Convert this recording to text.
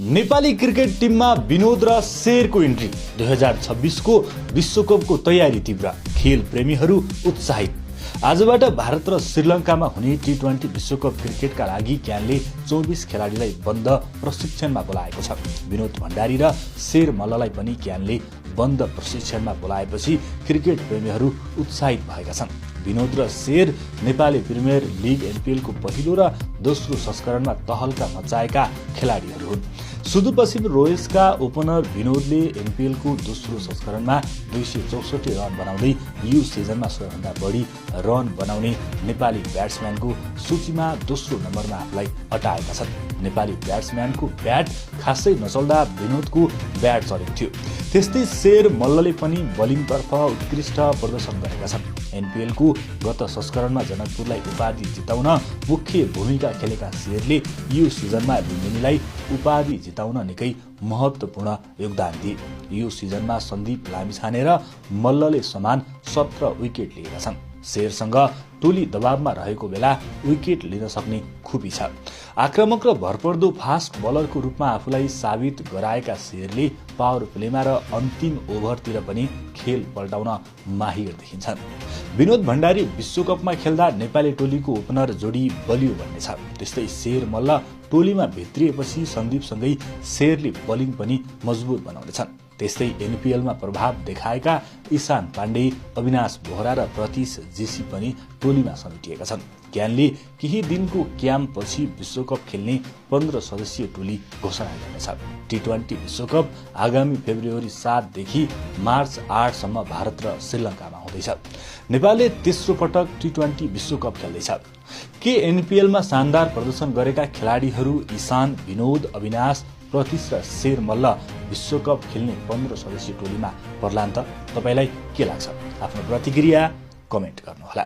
Nepali cricket टिममा विनोद र शेरको entry. 2026 को विश्वकपको तयारी तीव्र, खेल प्रेमीहरू उत्साहित। आजबाट भारत र श्रीलङ्कामा हुने टी20 विश्वकप क्रिकेटका लागि क्यानले 24 खेलाडीलाई बन्द प्रशिक्षणमा बोलाएको छ। विनोद भण्डारी र शेर मल्ललाई पनि क्यानले बन्द प्रशिक्षणमा बोलाएपछि क्रिकेट प्रेमीहरू उत्साहित भएका छन्। विनोद र शेर नेपाली प्रिमियर लिग एनपिएलको पहिलो र दोस्रो संस्करणमा तहल्का मचाएका खेलाडीहरू हुन्। सुदूरपश्चिम रोयल्सका ओपनर विनोदले एनपिएलको दोस्रो संस्करणमा 264 रन बनाउँदै यो सिजनमा सबैभन्दा बढी रन बनाउने नेपाली ब्याट्सम्यानको सूचीमा दोस्रो नम्बरमा आफूलाई अटाएका छन्। नेपाली ब्याट्सम्यानको ब्याट खासै नचल्दा विनोदको ब्याट चलेको थियो। त्यस्तै शेर मल्लले पनि बलिङतर्फ उत्कृष्ट प्रदर्शन गरेका छन्। एनपिएलको गत संस्करणमा जनकपुरलाई उपाधि जिताउन मुख्य भूमिका खेलेका शेरले यो सिजनमा लुम्बिनीलाई उपाधि जिताउन निकै महत्त्वपूर्ण योगदान दिए। यो सिजनमा सन्दीप लामिछाने र मल्लले समान 17 विकेट लिएका छन्। शेरसँग टोली दबावमा रहेको बेला विकेट लिन सक्ने खुबी छ। आक्रामक र भरपर्दो फास्ट बलरको रूपमा आफूलाई साबित गराएका शेरले पावर प्लेमा र अन्तिम ओभरतिर पनि खेल पल्टाउन माहिर देखिन्छन्। विनोद भण्डारी विश्वकपमा खेल्दा नेपाली टोलीको ओपनर जोडी बलियो बन्नेछ। त्यस्तै शेर मल्ल टोलीमा भित्रिएपछि सन्दीपसँगै शेरले बलिङ पनि मजबुत बनाउनेछन्। त्यस्तै एनपिएलमा प्रभाव देखाएका ईशान पाण्डे, अविनाश बोहरा र प्रतीश जेसी पनि टोलीमा समेटिएका छन्। क्यानले केही दिनको क्याम्पपछि विश्वकप खेल्ने 15 सदस्यीय टोली घोषणा गर्नेछ। टी20 विश्वकप आगामी फेब्रुअरी 7 देखि मार्च 8 सम्म भारत र श्रीलङ्कामा हुँदैछ। नेपालले तेस्रो पटक टी20 विश्वकप खेल्दैछ। के एनपिएलमा शानदार प्रदर्शन गरेका खेलाडीहरू ईशान, विनोद, अविनाश, प्रतीश र शेर मल्ल विश्वकप खेल्ने 15 सदस्यीय टोलीमा पर्लान् त? तपाईलाई के लाग्छ? आफ्नो प्रतिक्रिया कमेन्ट गर्नुहोला।